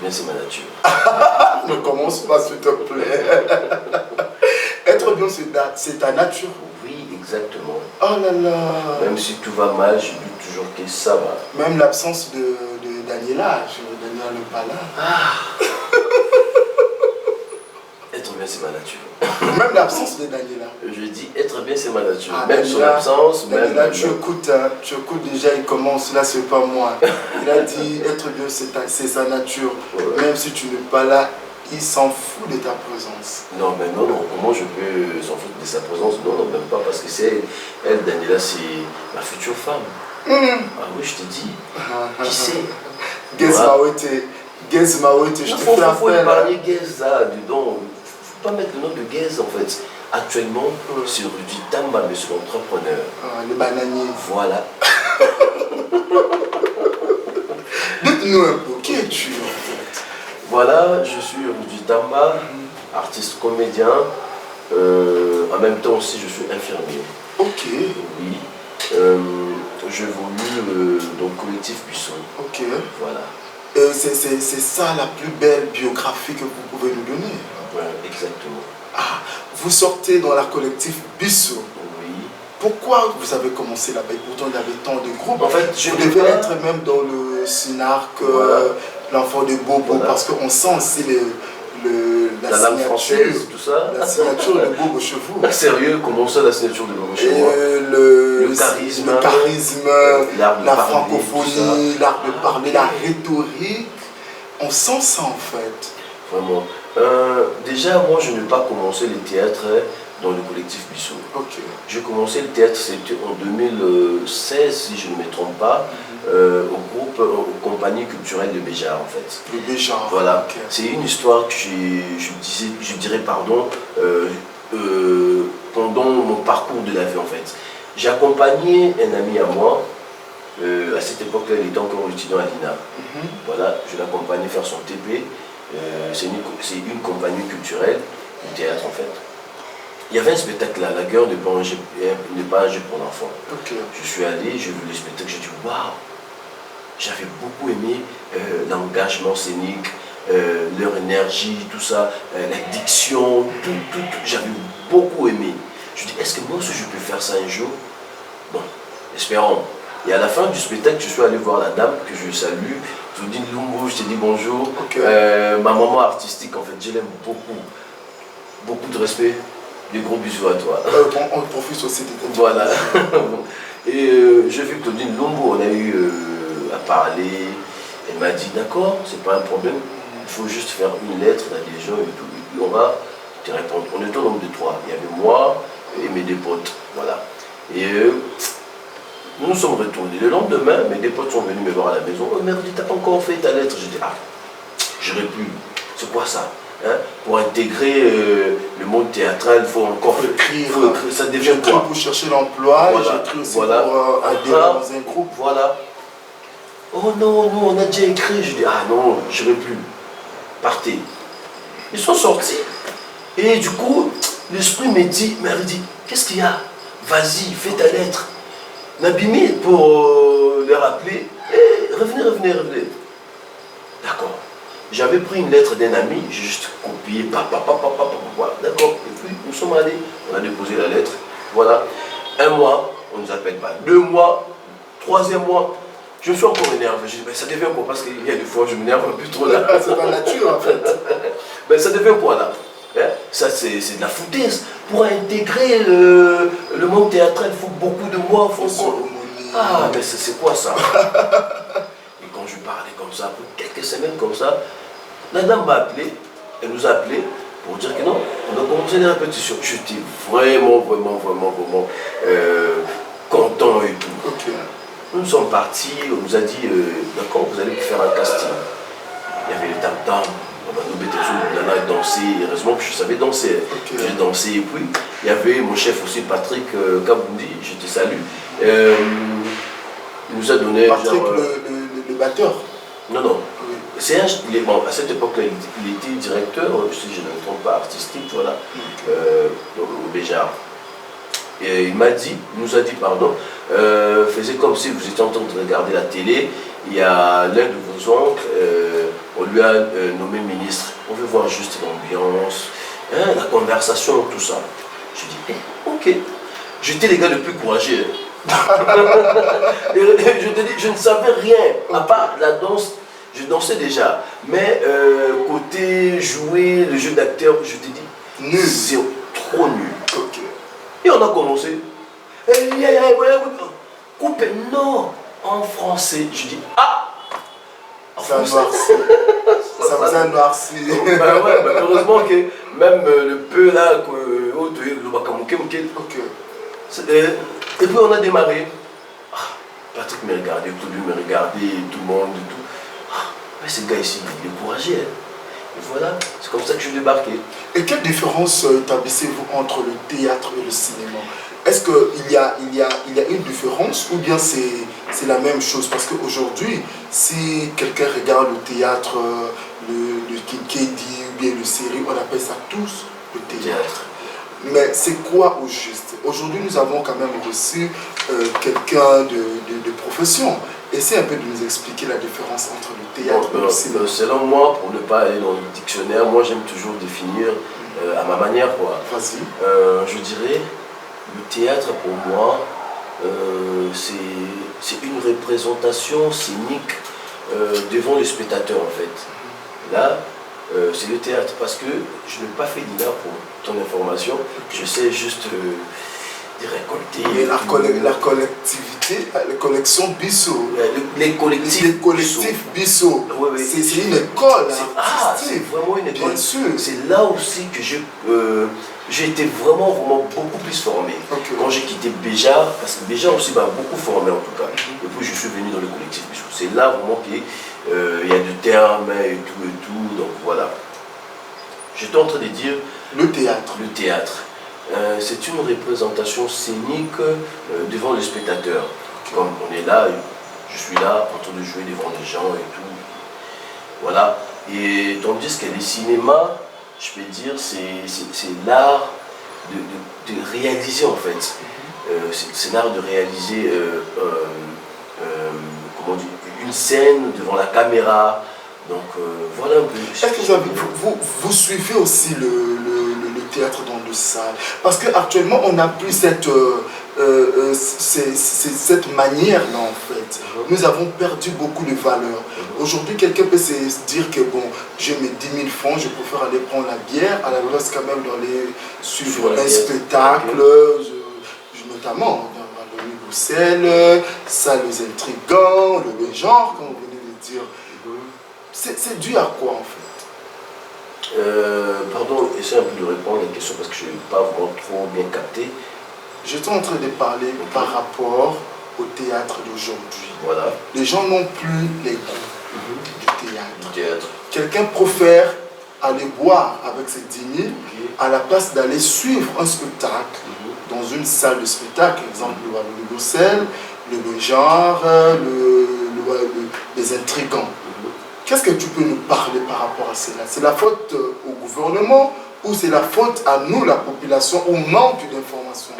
bien, c'est ma nature. Ne commence pas, s'il te plaît. Être bien, c'est ta nature. Oui, exactement. Oh là là. Même si tout va mal, je dis toujours que ça va. Même l'absence de Daniela, Daniela n'est pas là. Être bien, c'est ma nature. Même l'absence de Daniela. Je dis être bien, c'est ma nature. Ah, même Daniela, son absence, Daniela, même. tu écoutes déjà, il commence, là c'est pas moi. Il a dit être bien, c'est sa nature. Ouais. Même si tu n'es pas là, il s'en fout de ta présence. Non, mais non, non. Comment je peux s'en foutre de sa présence? Non, non, même pas. Parce que c'est elle, Daniela, c'est ma future femme. Ah oui, je te dis. Qui sait? Guess Mawete, je te fais appel. Il faut épargner Guess là, dedans. Faut pas mettre le nom de Guess en fait. Actuellement, c'est Rudy Tamba, mais c'est l'entrepreneur. Le bananier. Voilà. Dites-nous un peu, qui es-tu en fait? Voilà, je suis Rudy Tamba, artiste comédien. En même temps aussi, je suis infirmier. Ok. Oui. J'évolue dans le collectif Buisson. Ok. Voilà. C'est ça la plus belle biographie que vous pouvez nous donner. Ouais, exactement. Ah, vous sortez dans la collectif Buisson. Oui. Pourquoi vous avez commencé là-bas? Pourtant, il y avait tant de groupes. En fait, je vous devez être même dans le Synarc, voilà. l'enfant de Bobo, voilà. Parce qu'on sent aussi la langue française, tout ça. La signature de Bobo Chevaux. Sérieux, comment ça la signature de Bobo Chevaux? Le charisme, la francophonie, l'art de parler, la rhétorique. On sent ça en fait. Vraiment. Déjà, moi, je n'ai pas commencé le théâtre dans le collectif Buisson. Okay. J'ai commencé le théâtre, c'était en 2016, si je ne me trompe pas, aux compagnies culturelles de Béjar, en fait. Le Béjar. Voilà. Okay. C'est une histoire que je dirais, pardon, pendant mon parcours de la vie, en fait. J'ai accompagné un ami à moi. À cette époque-là, il était encore étudiant à l'INA. Voilà, je l'accompagnais faire son TP. C'est une compagnie culturelle, du théâtre en fait. Il y avait un spectacle là, La guerre n'est pas un jeu pour l'enfant. Okay. Je suis allé, j'ai vu le spectacle, j'ai dit waouh! J'avais beaucoup aimé l'engagement scénique, leur énergie, tout ça, la diction, tout. J'avais beaucoup aimé. Je dis, est-ce que moi aussi je peux faire ça un jour? Bon, espérons. Et à la fin du spectacle, je suis allé voir la dame que je salue. Je vous dis Lumbo, je te dis bonjour. Okay. Ma maman artistique, en fait, je l'aime beaucoup. Beaucoup de respect. Des gros bisous à toi. On profite aussi de ta. Voilà. Et j'ai vu Claudine Lumbo, on a eu à parler. Elle m'a dit d'accord, c'est pas un problème. Il faut juste faire une lettre dans les gens et tout. Et puis on va te répondre. On était au nombre de 3. Il y avait moi et mes deux potes. Voilà. Et nous sommes retournés. Le lendemain, mes deux potes sont venus me voir à la maison. Oh merde, t'as pas encore fait ta lettre. J'ai dit, ah, j'aurais pu. C'est quoi ça? Hein? Pour intégrer le monde théâtral, il faut encore écrire. Ça devient quoi? Pour chercher l'emploi, voilà. j'écris aussi voilà. pour adhérer dans un groupe. Voilà. Oh non, nous on a déjà écrit. Je dis, ah non, j'aurais pu. Partez. Ils sont sortis. Et du coup, l'esprit me dit, qu'est-ce qu'il y a? Vas-y, fais ta lettre. Nabimi, pour les rappeler, hey, revenez. D'accord. J'avais pris une lettre d'un ami, j'ai juste copié, d'accord. Et puis nous sommes allés, on a déposé la lettre. Voilà. 1 mois, on ne nous appelle pas. 2 mois, 3e mois, je me suis encore énervé. Je dis, mais ça devient quoi? Parce qu'il y a des fois, je m'énerve un peu trop là. C'est pas nature en fait. Mais ça devient quoi là? Ça c'est de la foutaise. Pour intégrer le monde théâtral, il faut beaucoup de mois. Ah, mais c'est quoi ça? Et quand je parlais comme ça, pour quelques semaines comme ça, la dame m'a appelé, elle nous a appelé pour dire que non, on a commencé une répétition. J'étais vraiment content et tout. Okay. Nous sommes partis, on nous a dit, d'accord, vous allez faire un casting. Il y avait les tam-tams. Nana a dansé, heureusement que je savais danser. Okay. J'ai dansé et puis il y avait mon chef aussi, Patrick Kaboundi, je te salue. Il nous a donné. Patrick, genre, le batteur. Non. Oui. C'est bon, à cette époque-là, il était directeur, si je ne me trompe pas, artistique, voilà, au Béjar. Et il nous a dit, pardon, faisait comme si vous étiez en train de regarder la télé il y a l'un de vos oncles, on lui a nommé ministre. On veut voir juste l'ambiance, hein, la conversation, tout ça. Je dis, ok. J'étais les gars le plus courageux. Hein. Je te dis, je ne savais rien, à part la danse. Je dansais déjà, mais côté jouer, le jeu d'acteur, je te dis, nul. Zéro, trop nul. Okay. Et on a commencé. Coupe, non, en français. Je dis, ah, en ça français. Ça vous a noirci. Ben ouais, ben heureusement que même le peu là, et puis on a démarré. Ah, Patrick me regardait, tout lui me regardait, tout le monde, tout. Ah, mais ce gars ici, il est courageux. Hein. Et voilà, c'est comme ça que je suis débarqué. Et quelle différence établissez-vous entre le théâtre et le cinéma? Est-ce qu'il y a une différence ou bien c'est la même chose? Parce qu'aujourd'hui, si quelqu'un regarde le théâtre, le Kinkedi ou bien le série, on appelle ça tous le théâtre. Mais c'est quoi au juste? Aujourd'hui, nous avons quand même reçu quelqu'un de profession. Essayez un peu de nous expliquer la différence entre le théâtre et le cinéma. Selon moi, pour ne pas aller dans le dictionnaire, moi j'aime toujours définir à ma manière. Vas-y. Je dirais, le théâtre pour moi, c'est une représentation scénique devant le spectateur en fait. Là, c'est le théâtre parce que je n'ai pas fait d'INA pour ton information, je sais juste de récolter. Mais la collectivité, la collection Bissot. Les collectifs Bissot. Oui, oui. C'est une école. C'est vraiment une école. Bien sûr. C'est là aussi que j'ai été vraiment beaucoup plus formé. Okay. Quand j'ai quitté Béja, parce que Béja aussi m'a beaucoup formé en tout cas. Et puis je suis venu dans le collectif Bissot. C'est là vraiment qu'il y a du terme et tout. Donc voilà. J'étais en train de dire. Le théâtre. Le théâtre. C'est une représentation scénique devant le spectateur. Comme on est là, je suis là en train de jouer devant les gens et tout. Voilà. Et tandis que les cinémas, je peux dire, c'est l'art de réaliser en fait. C'est l'art de réaliser comment dire, une scène devant la caméra. Donc voilà un peu. Est-ce que vous suivez aussi le théâtre dans le salle? Parce qu'actuellement, on n'a plus cette manière-là en fait. Nous avons perdu beaucoup de valeur. Aujourd'hui, quelqu'un peut se dire que bon, j'ai mes 10 000 francs, je préfère aller prendre la bière à la place quand même d'aller suivre un spectacle, notamment dans le Bruxelles, salle Les Intrigants, le genre, comme vous venez de dire. C'est dû à quoi en fait? Pardon, essaie un peu de répondre à la question parce que je n'ai pas vraiment trop bien capté. J'étais en train de parler par rapport au théâtre d'aujourd'hui. Voilà. Les gens n'ont plus les goûts du théâtre. Quelqu'un préfère aller boire avec ses 10 000 à la place d'aller suivre un spectacle dans une salle de spectacle, exemple le Bruxelles, le Béjar, les Intrigants. Qu'est-ce que tu peux nous parler par rapport à cela? C'est la faute au gouvernement ou c'est la faute à nous, la population, au manque d'informations?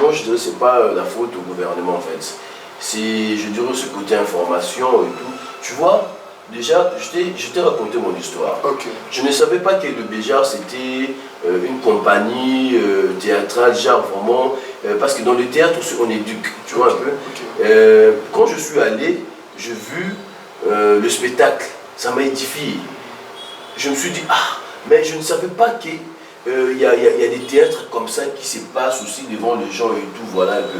Moi, je dirais que ce n'est pas la faute au gouvernement en fait. C'est, je dirais, ce côté information et tout. Tu vois, déjà, je t'ai raconté mon histoire. Okay. Je ne savais pas que le Béjar, c'était une compagnie théâtrale, genre vraiment, parce que dans le théâtre, on éduque, tu vois un peu. Quand je suis allé, j'ai vu le spectacle. Ça m'a édifié. Je me suis dit, ah, mais je ne savais pas qu'il y a des théâtres comme ça qui se passent aussi devant les gens et tout, voilà un peu.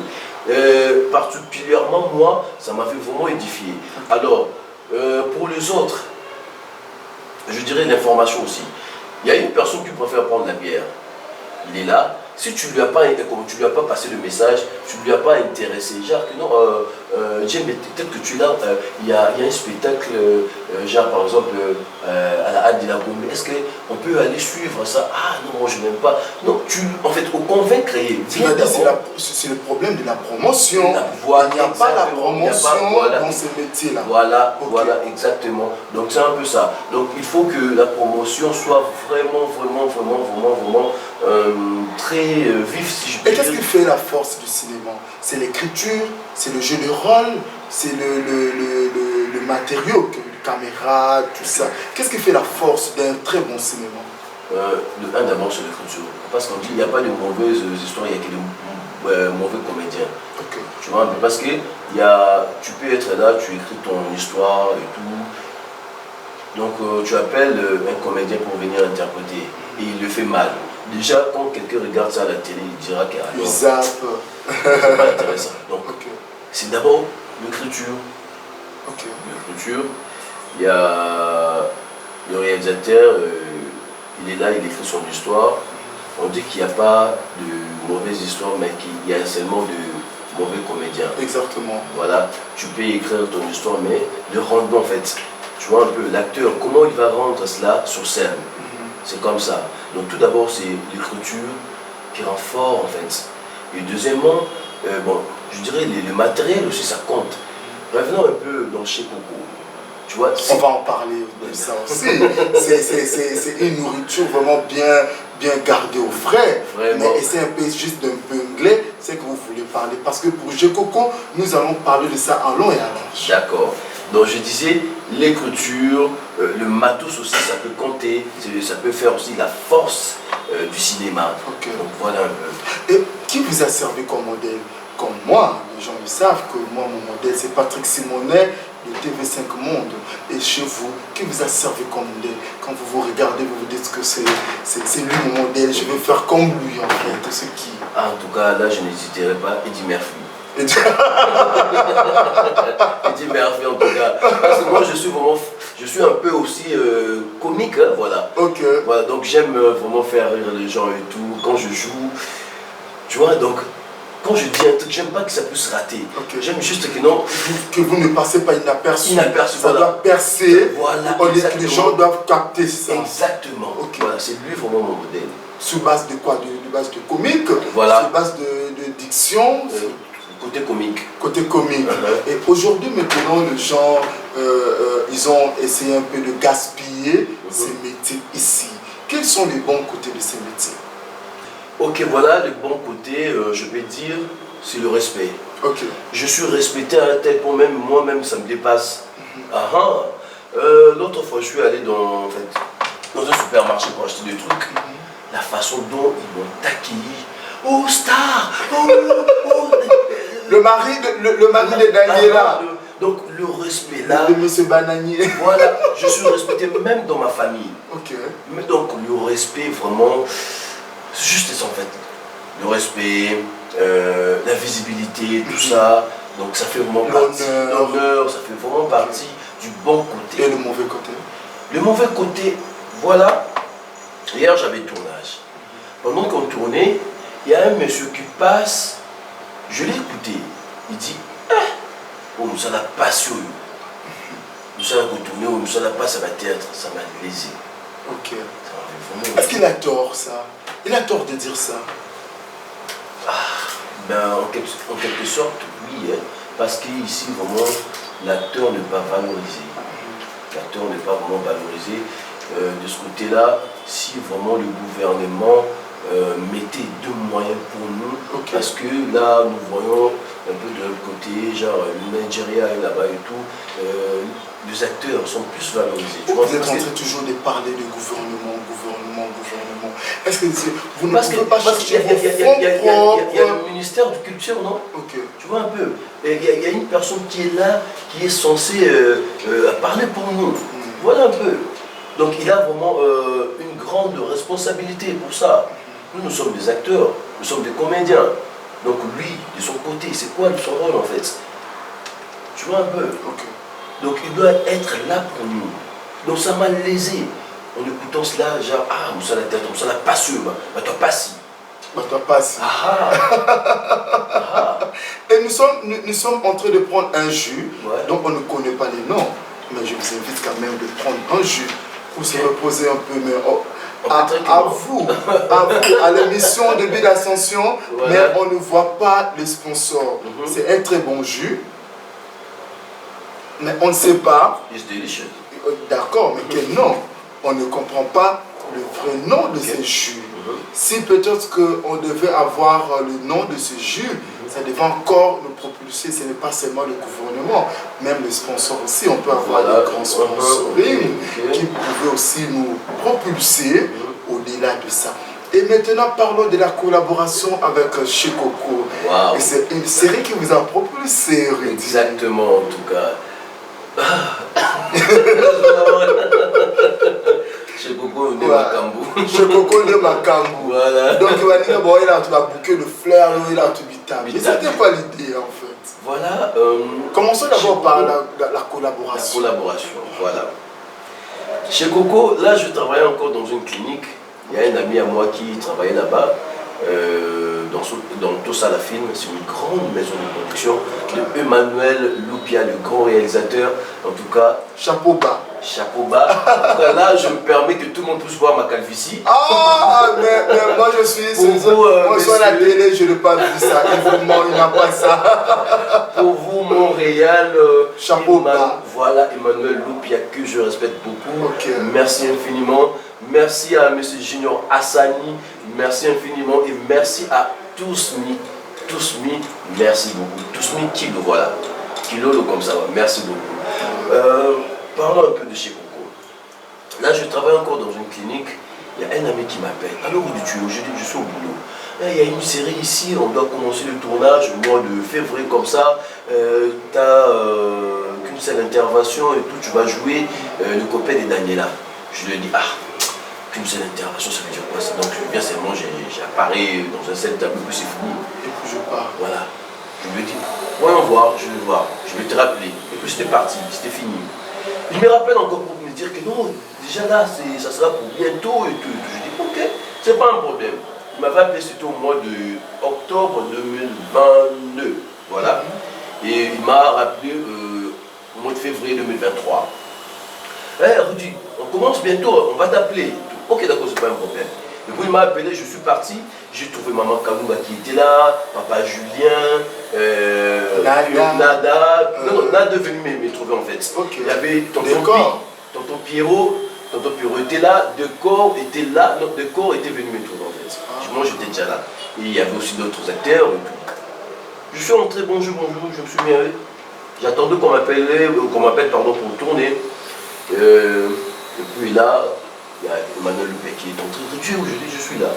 Particulièrement, moi, ça m'avait vraiment édifié. Alors, pour les autres, je dirais l'information aussi. Il y a une personne qui préfère prendre la bière. Il est là. Si tu ne lui as pas passé le message, tu ne lui as pas intéressé, genre que non, James, peut-être que tu es là, il y a un spectacle, genre par exemple à la Halle de la Gombe, est-ce que on peut aller suivre ça. Ah non, moi je n'aime pas. Non, en fait, au convaincre, c'est-à-dire c'est le problème de la promotion. Voilà, il n'y a pas la promotion dans ces métiers-là. Voilà, voilà, exactement. Donc c'est un peu ça. Donc il faut que la promotion soit vraiment très vive, si je peux dire. Et dire. qu'est-ce qui fait la force du cinéma? C'est l'écriture, c'est le jeu de rôle, c'est le matériau, la caméra, tout ça. Qu'est-ce qui fait la force d'un très bon cinéma? D'abord c'est l'écriture. Parce qu'on dit qu'il n'y a pas de mauvaises histoires, il n'y a que de mauvais comédiens. Okay. Tu vois, parce que tu peux être là, tu écris ton histoire et tout. Donc tu appelles un comédien pour venir interpréter et il le fait mal. Déjà, quand quelqu'un regarde ça à la télé, il dira que c'est pas intéressant. Donc c'est d'abord l'écriture. L'écriture, il y a le réalisateur, il est là, il écrit son histoire. On dit qu'il n'y a pas de mauvaises histoires, mais qu'il y a seulement de mauvais comédiens. Exactement. Voilà, tu peux écrire ton histoire, mais le rendement en fait, tu vois un peu l'acteur, comment il va rendre cela sur scène. C'est comme ça. Donc tout d'abord, c'est l'écriture qui rend fort en fait. Et deuxièmement, bon, je dirais le matériel aussi, ça compte. Revenons un peu dans chez Coco. Tu vois, on va en parler de ça aussi. C'est une nourriture vraiment bien gardée au frais. Vraiment. Mais c'est un peu juste d'un peu anglais, c'est que vous voulez parler. Parce que pour Chez Coco, nous allons parler de ça en long et en large. D'accord. Donc je disais, l'écriture, le matos aussi, ça peut compter, ça peut faire aussi la force du cinéma. Donc voilà un peu. Et qui vous a servi comme modèle? Comme moi, les gens le savent que moi, mon modèle, c'est Patrick Simonet de TV5 Monde. Et chez vous, qui vous a servi comme modèle? Quand vous vous regardez, vous vous dites que c'est lui mon modèle, je veux faire comme lui en fait. Ce qui... En tout cas, là, je n'hésiterai pas, Eddie Murphy. Eddie Murphy en tout cas. Parce que moi, je suis un peu aussi comique, hein, voilà. Voilà, donc j'aime vraiment faire rire les gens et tout. Quand je joue, tu vois, donc... Quand je dis un truc, j'aime pas que ça puisse rater. J'aime juste que non. Que vous ne passez pas inaperçu. Inaperçu, ça doit percer. Voilà. Les gens doivent capter ça. Exactement. Voilà, c'est lui vraiment mon modèle. Sous base de quoi? De base de comique. Voilà. Sous base de diction. Côté comique. Côté comique. Et aujourd'hui, maintenant, les gens, ils ont essayé un peu de gaspiller ces métiers ici. Quels sont les bons côtés de ces métiers? Ok, voilà, le bon côté, je vais dire, c'est le respect. Je suis respecté à un tel point, même moi-même, ça me dépasse. L'autre fois, je suis allé dans un supermarché pour acheter des trucs. La façon dont ils m'ont accueilli. Oh, star! Le mari de Daniela. Donc, le respect là. De M. Bananier. Voilà, je suis respecté même dans ma famille. Mais donc, le respect, vraiment... C'est juste ça en fait, le respect, la visibilité, tout ça, donc ça fait vraiment partie, l'honneur, ça fait vraiment partie du bon côté. Et le mauvais côté? Le mauvais côté, voilà, hier j'avais tournage. Pendant qu'on tournait, il y a un monsieur qui passe, je l'ai écouté, il dit, oh nous sommes pas sûr, nous sommes retournés, nous sommes pas à la théâtre, ça m'a lésé. Est-ce qu'il a tort ça? Il a tort de dire ça. En quelque sorte, oui, hein, parce qu'ici, vraiment, l'acteur n'est pas valorisé. L'acteur n'est pas vraiment valorisé. De ce côté-là, si vraiment le gouvernement mettait deux moyens pour nous, parce que là, nous voyons un peu de l'autre côté, genre le Nigeria est là-bas et tout, les acteurs sont plus valorisés. Vous êtes en train toujours de parler de gouvernement. Est-ce que vous ne pouvez pas chercher vos fonds propres? Il y a le ministère de Culture, non? Tu vois un peu. Il y a une personne qui est là, qui est censée parler pour nous. Voilà un peu. Donc il a vraiment une grande responsabilité pour ça. Nous sommes des acteurs, nous sommes des comédiens. Donc lui, de son côté, c'est quoi son rôle en fait? Tu vois un peu. Donc il doit être là pour nous. Donc ça m'a lésé. En écoutant cela, genre, nous sommes la tête, nous sommes la passion, toi pas si. Toi pas si. Et nous sommes en train de prendre un jus, donc on ne connaît pas les noms. Mais je vous invite quand même de prendre un jus pour se reposer un peu. Mais vous, à l'émission de Début d'Ascension, Voilà. mais on ne voit pas les sponsors. C'est un très bon jus, mais on ne sait pas. It's delicious. D'accord, mais quel nom? On ne comprend pas le vrai nom de ces jus. Si peut-être qu'on devait avoir le nom de ce jus, ça devait encore nous propulser. Ce n'est pas seulement le gouvernement, même les sponsors aussi. On peut avoir des grands sponsoring qui pouvaient aussi nous propulser au-delà de ça. Et maintenant, parlons de la collaboration avec Chez Coco. Wow. Et c'est une série qui vous a propulsé, Rudy. Exactement, en tout cas. Chez Coco de Makambu. Chez Coco de Makambu. Voilà. Donc il va dire, bon, il a tout un bouquet de fleurs, il a tout bitabi. Mais c'était quoi l'idée en fait? Voilà. Commençons d'abord par la La collaboration. collaboration, voilà. Chez Coco, là je travaillais encore dans une clinique. Il y a un ami à moi qui travaillait là-bas, dans Tossa la Film. C'est une grande maison de production de Emmanuel Loupia, le grand réalisateur. En tout cas, Chapeau bas. chapeau bas. En tout cas, là je me permets que tout le monde puisse voir ma calvitie. Ah, mais moi je suis. Moi je suis à la télé, je n'ai pas vu ça. Évidemment, il n'a pas ça. Pour vous, Montréal, Chapeau bas. Voilà Emmanuel Loupia que je respecte beaucoup. Okay. Merci infiniment. Merci à M. Junior Hassani. Merci infiniment. Et merci à Tousmi. Tousmi, merci beaucoup. Tousmi Kilo, voilà. Kilo, comme ça, merci beaucoup. Parlons un peu de chez Coco. Là, je travaille encore dans une clinique. Il y a un ami qui m'appelle. Alors, où es-tu? Je dis, je suis au boulot. Il y a une série ici, on doit commencer le tournage au mois de février comme ça. Tu n'as qu'une seule intervention et tout, tu vas jouer le copain de Daniela. Je lui ai dit, qu'une seule intervention, ça veut dire quoi? Donc je viens seulement, j'apparais dans un seul tableau, puis c'est fini. Et puis je pars. Voilà. Je lui ai dit, voyons voir, je vais voir, je vais te rappeler. Et puis c'était parti, c'était fini. Il me rappelle encore pour me dire que non, déjà là, ça sera pour bientôt et tout. Je dis, ok, c'est pas un problème. Il m'avait appelé, c'était au mois de octobre 2022. Voilà. Et il m'a rappelé au mois de février 2023. Rudy, on commence bientôt, on va t'appeler. Ok, d'accord, c'est pas un problème. Et puis il m'a appelé, je suis parti. J'ai trouvé maman Kalunga qui était là, papa Julien, Nada. Non, Nada est venu me trouver en fait. Okay. Il y avait tonton Pierrot était là, Decor était là, non, Decor était venu me trouver en fait. Moi j'étais déjà là. Et il y avait aussi d'autres acteurs et tout. Je suis entré, bonjour, je me suis mis avec. J'attendais qu'on m'appelle pour tourner. Et puis là, il y a Emmanuel Loupé qui est entré. Dieu, je dis, je suis là.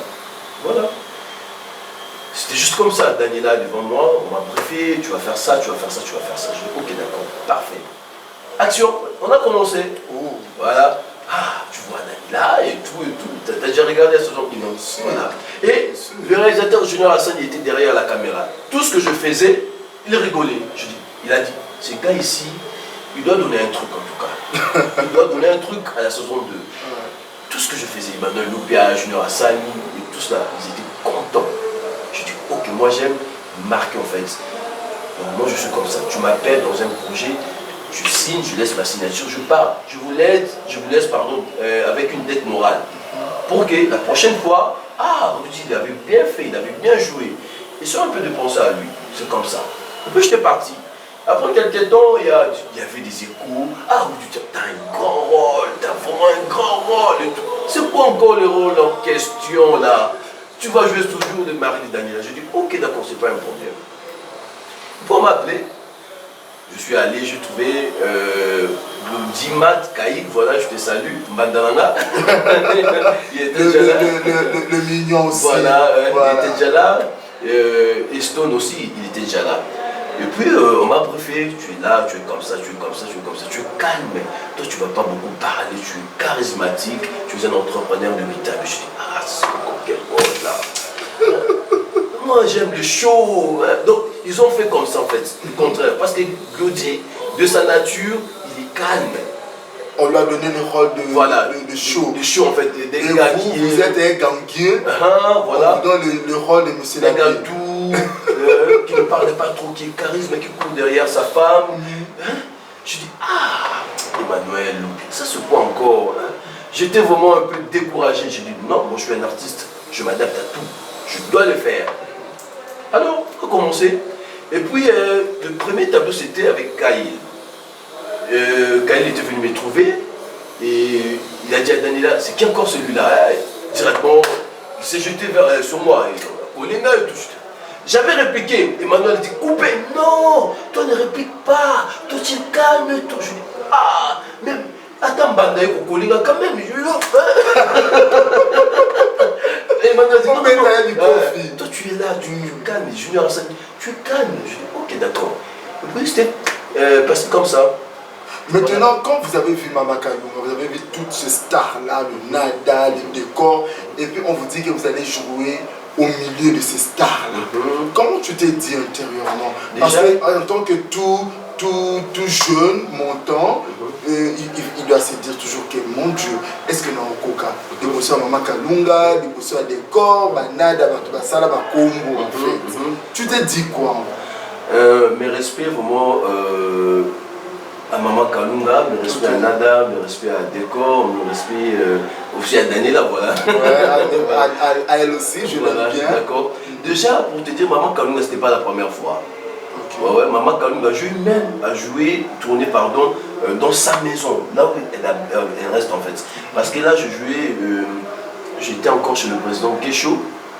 Voilà. C'était juste comme ça. Daniela devant moi, on m'a briefé, tu vas faire ça, tu vas faire ça, tu vas faire ça. Je dis, ok, d'accord, parfait. Action, on a commencé. Voilà. Tu vois Daniela et tout. T'as déjà regardé la saison 1. Voilà. Et le réalisateur Junior Hassan, il était derrière la caméra. Tout ce que je faisais, il rigolait. Il a dit, ce gars ici, il doit donner un truc en tout cas. Il doit donner un truc à la saison 2. Tout ce que je faisais, Emmanuel Loupia, Junior Hassani et tout cela, ils étaient contents. Je dis, ok, moi j'aime marquer en fait. Donc moi je suis comme ça. Tu m'appelles dans un projet, je signe, je laisse ma signature, je pars. Je vous laisse avec une dette morale. Pour que la prochaine fois, Rudy, il avait bien fait, il avait bien joué. Et sur un peu de penser à lui, c'est comme ça. Et puis j'étais parti. Après quelques temps, il y avait des échos. Tu as un grand rôle, tu as vraiment un grand rôle. C'est quoi encore le rôle en question là? Tu vas jouer toujours le mari de Daniela. Je dis, ok, d'accord, c'est pas un problème. Pour m'appeler, je suis allé, j'ai trouvé Dimat Kaïk, voilà, je te salue, Mandalanga. Il était déjà là. Le mignon aussi. Voilà, il était déjà là. Et Stone aussi, il était déjà là. Et puis on m'a briefé, tu es là, tu es comme ça, tu es comme ça, tu es comme ça, tu es calme. Toi tu ne vas pas beaucoup parler, tu es charismatique, tu es un entrepreneur de métal. Je dis, c'est encore quel rôle là. Moi j'aime le show. Donc ils ont fait comme ça en fait, le contraire. Parce que Glody, de sa nature, il est calme. On lui a donné le rôle de show. De show en fait, des et gars vous êtes un ganguier. Voilà. On vous donne le rôle de monsieur un gars doux, qui ne parle pas trop, qui est charisme, qui court derrière sa femme. Je dis, Emmanuel, ça c'est quoi encore? J'étais vraiment un peu découragé. J'ai dit non, moi je suis un artiste, je m'adapte à tout, je dois le faire. Alors, on a commencé. Et puis, le premier tableau, c'était avec Kyle. Kyle était venu me trouver et il a dit à Daniela, c'est qui encore celui-là? Directement, il s'est jeté sur moi. Olinga et tout. J'avais répliqué. Emmanuel a dit, coupez. Non, toi ne réplique pas. Toi tu es calme et tout. Je dis, ah, mais attends, Bandaï, Olinga quand même. Je Emmanuel dit, non, toi tu es là, tu calmes. Junior Hassan, tu es calme. Je dis, ok, d'accord. Et puis c'était passé comme ça. Maintenant, quand vous avez vu Mama Kalunga, vous avez vu toutes ces stars-là, le nada, le décor, et puis on vous dit que vous allez jouer au milieu de ces stars-là. Comment tu t'es dit intérieurement? Parce qu'en tant que tout jeune montant, il doit se dire toujours que mon Dieu, est-ce que non, Coca, des bosses à Mama Kalunga, des bosses à décor, nada, basala, bakombo, en fait. Tu t'es dit quoi? Mes respects vraiment à Mama Kalunga, mes respects à Nada, mes respects à Décor, mes respects aussi à Daniela, voilà. Ouais, à elle aussi, je l'aime bien. D'accord. Déjà, pour te dire, Mama Kalunga, c'était pas la première fois. Okay. Ouais, Mama Kalunga, j'ai eu même à jouer, tourner, pardon, dans sa maison, là où elle reste en fait. Parce que là, je jouais, j'étais encore chez le président Guécho,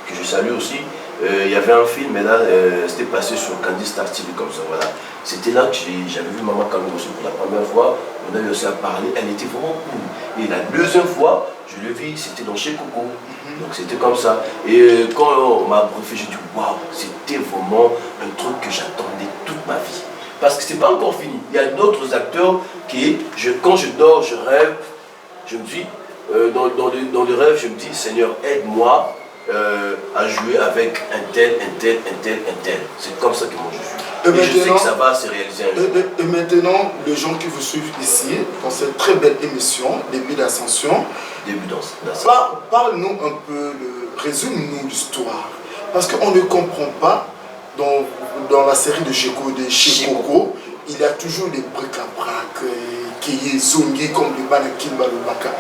que je salue aussi. Il y avait un film, mais là, c'était passé sur Candy Star TV comme ça, voilà. C'était là que j'avais vu Mama Kalunga aussi pour la première fois. On avait aussi à parler, elle était vraiment cool. Et la deuxième fois, je l'ai vu, c'était dans Chez Coco. Donc c'était comme ça. Et quand on m'a briefé, j'ai dit waouh, c'était vraiment un truc que j'attendais toute ma vie. Parce que c'est pas encore fini. Il y a d'autres acteurs qui, quand je dors, je rêve, je me dis, dans le rêve, je me dis, Seigneur, aide-moi à jouer avec un tel. C'est comme ça que moi je suis. Et je sais que ça va se réaliser un jour. Et maintenant, les gens qui vous suivent ici, dans cette très belle émission, Début d'Ascension, parle-nous un peu, résume-nous l'histoire. Parce qu'on ne comprend pas, dans la série de Chez Coco, il y a toujours des bric-à-brac, qui est zongué comme le Banakin Balobaka.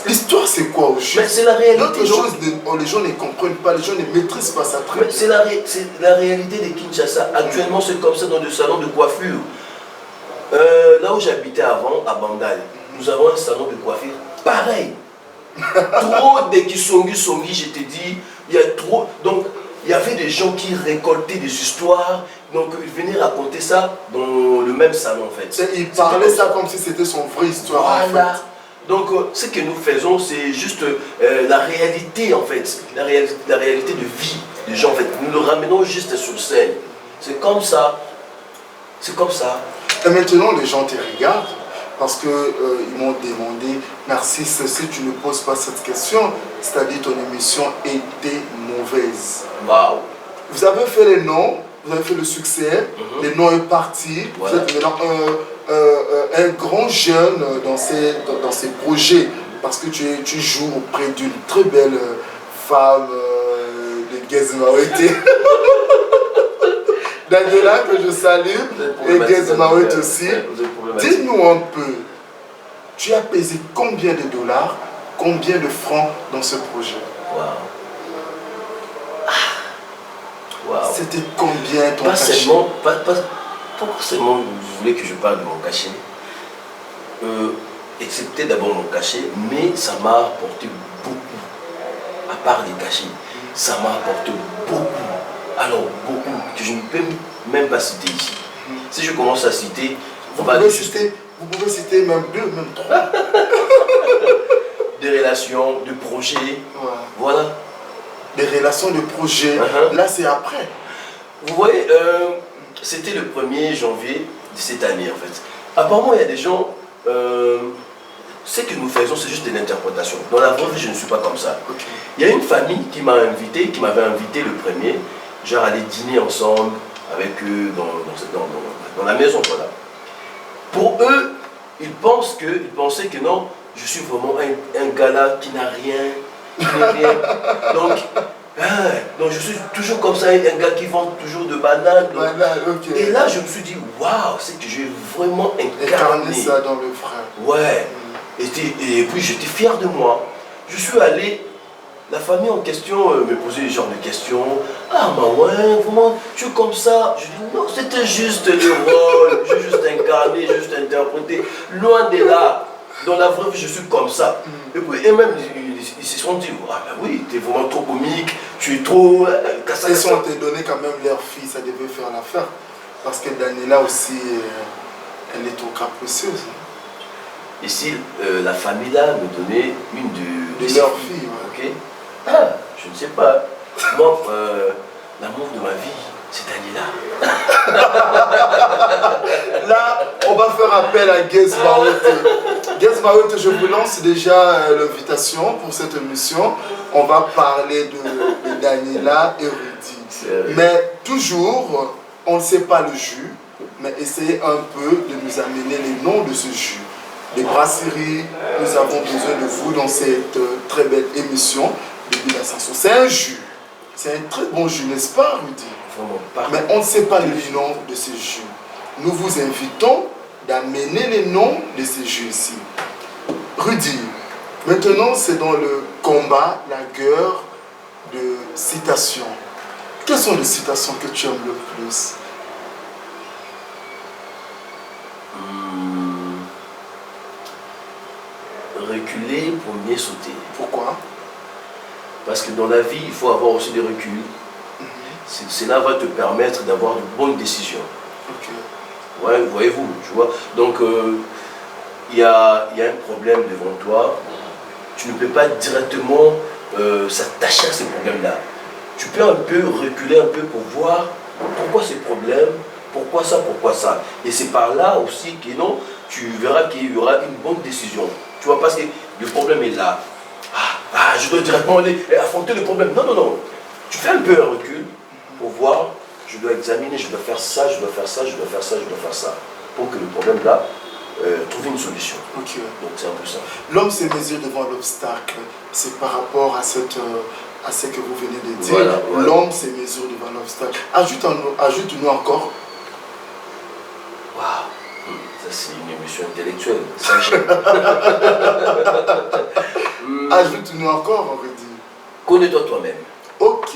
L'histoire, c'est quoi au juste? C'est la réalité. D'autres choses, les gens ne comprennent pas, les gens ne maîtrisent pas ça très bien. C'est la réalité de Kinshasa. Actuellement, c'est comme ça dans le salon de coiffure. Là où j'habitais avant, à Bandal, nous avons un salon de coiffure pareil. Trop de Kisongi, je te dis, il y a trop. Donc, il y avait des gens qui récoltaient des histoires, donc ils venaient raconter ça dans le même salon en fait. Ils parlaient ça comme si c'était son vraie histoire. Voilà. En fait. Donc ce que nous faisons, c'est juste la réalité en fait, la réalité de vie des gens en fait. Nous le ramenons juste sur scène. C'est comme ça. C'est comme ça. Et maintenant les gens te regardent parce qu'ils m'ont demandé, Narcisse, si tu ne poses pas cette question, c'est-à-dire ton émission était mauvaise. Waouh. Vous avez fait les noms, vous avez fait le succès, le nom est parti, voilà. Vous êtes maintenant un grand jeune dans ces projets parce que tu joues auprès d'une très belle femme de Gazmaouete. Daniela, que je salue, et Gazmaouete aussi. Dis-nous un peu, tu as pesé combien de dollars, combien de francs dans ce projet? Wow. C'était combien ton cachet? Pas forcément, vous voulez que je parle de mon cachet. Excepté d'abord mon cachet, mais ça m'a apporté beaucoup. À part les cachets, ça m'a apporté beaucoup. Alors beaucoup, que je ne peux même pas citer ici. Si je commence à citer, vous pouvez citer même 2, même 3. Des relations, de projets, voilà. Des relations de projets, là c'est après. Vous voyez, c'était le 1er janvier de cette année en fait. Apparemment il y a des gens, ce que nous faisons c'est juste une interprétation. Dans la vraie vie je ne suis pas comme ça. Okay. Il y a une famille qui m'avait invité le 1er, genre aller dîner ensemble avec eux dans la maison, voilà. Pour eux, ils pensaient que non, je suis vraiment un gars là qui n'a rien. Donc je suis toujours comme ça, un gars qui vend toujours de bananes. Okay. Et là je me suis dit, waouh, c'est que j'ai vraiment incarné ça dans le frère. Ouais. Et puis j'étais fier de moi. Je suis allé, la famille en question me posait ce genre de questions. Ah, mais ouais, vraiment, tu es comme ça. Je dis non, c'était juste le rôle. J'ai juste incarné, juste interprété. Loin de là. Dans la vraie vie, je suis comme ça. Et puis, eux-mêmes, ils se sont dit, ah ben oui, t'es vraiment trop comique, tu es trop... Ils sont donné quand même leur fille, ça devait faire l'affaire. Parce que Daniela aussi, elle est trop capricieuse. Ici, la famille là me donnait une de leurs filles. Ouais. Ok. Ah, je ne sais pas. Moi, l'amour de ma vie, c'est Daniela. Là, on va faire appel à Guess Maote. Guess Maote, je vous lance déjà l'invitation pour cette émission. On va parler de Daniela et Rudy. Mais toujours, on ne sait pas le jus, mais essayez un peu de nous amener les noms de ce jus. Les brasseries, nous avons besoin de vous dans cette très belle émission de Ville Ascension. C'est un jus. C'est un très bon jus, n'est-ce pas, Rudy? Mais on ne sait pas le nom de ces jus. Nous vous invitons d'amener les noms de ces jus ici. Rudy, maintenant c'est dans le combat, la guerre de citations. Quelles sont les citations que tu aimes le plus? Reculer pour mieux sauter. Pourquoi? Parce que dans la vie, il faut avoir aussi des reculs. Cela va te permettre d'avoir de bonnes décisions. Okay. Ouais, voyez-vous, tu vois. Donc, il y a un problème devant toi. Tu ne peux pas directement s'attacher à ce problème-là. Tu peux un peu reculer un peu pour voir pourquoi ces problèmes, pourquoi ça. Et c'est par là aussi que non, tu verras qu'il y aura une bonne décision. Tu vois, parce que le problème est là. Je dois directement aller affronter le problème. Non. Tu fais un peu un recul pour voir, je dois examiner, je dois faire ça, je dois faire ça, je dois faire ça, je dois faire ça. Pour que le problème là, trouve une solution. Okay. Donc c'est un peu ça. L'homme se mesure devant l'obstacle. C'est par rapport à ce que vous venez de dire. Voilà. L'homme se mesure devant l'obstacle. Ajoute-nous encore. Waouh, ça c'est une émission intellectuelle. Ajoute-nous encore, on va dire. Connais-toi toi-même. Ok.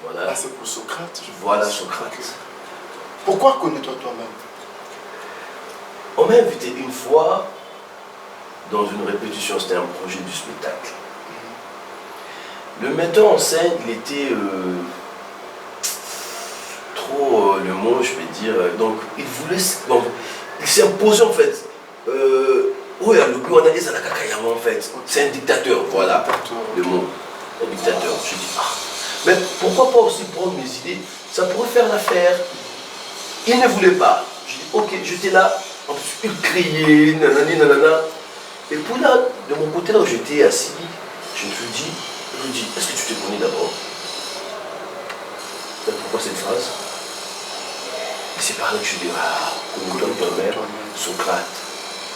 Voilà. Là c'est pour Socrate. Voilà Socrate. Okay. Pourquoi connais-toi toi-même? On m'a invité une fois dans une répétition, c'était un projet du spectacle. Le metteur en scène, il était trop le mot, je vais dire. Donc il voulait, il s'est imposé en fait. Oui, le plus on a des Alakakayama en fait. C'est un dictateur, voilà le mot. Un dictateur. Je dis mais pourquoi pas aussi prendre mes idées? Ça pourrait faire l'affaire. Il ne voulait pas. Je dis ok, j'étais là. En plus, il criait, nanana. Et puis là, de mon côté, là où j'étais assis, je me suis dit, Rudy, est-ce que tu te connais d'abord? Pourquoi cette phrase? Et c'est par là que je dis, connais-toi toi-même, Socrate.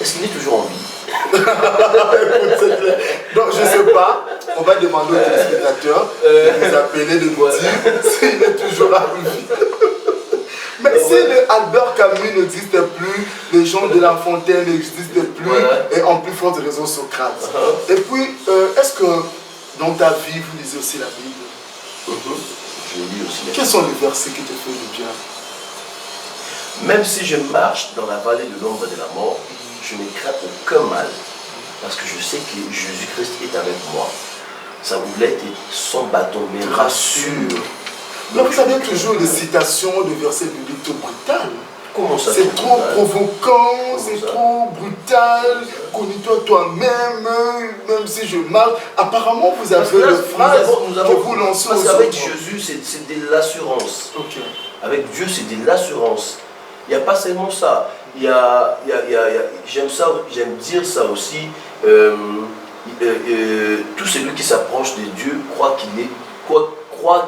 Est-ce qu'il est toujours en vie? Non, je ne sais pas. On va demander aux téléspectateurs de nous appeler, de nous dire s'il est toujours en vie. Mais si le Albert Camus n'existe plus, les gens de La Fontaine n'existent plus, et en plus forte raison Socrate. Et puis, est-ce que dans ta vie, vous lisez aussi la Bible? Je lis aussi. Quels sont les versets qui te font du bien? Même si je marche dans la vallée de l'ombre de la mort, je ne crains aucun mal, parce que je sais que Jésus-Christ est avec moi. Sa houlette et son bâton me rassurent. Mais vous avez toujours des citations de versets bibliques brutales. Comment ça? C'est trop provoquant, c'est trop brutal. Connais-toi toi-même, même si je marche. Apparemment, vous avez des phrases que vous lancez. Parce qu'avec Jésus, c'est de l'assurance. Okay. Avec Dieu, c'est de l'assurance. Il n'y a pas seulement ça. J'aime dire ça aussi. Tout celui qui s'approche de Dieu croit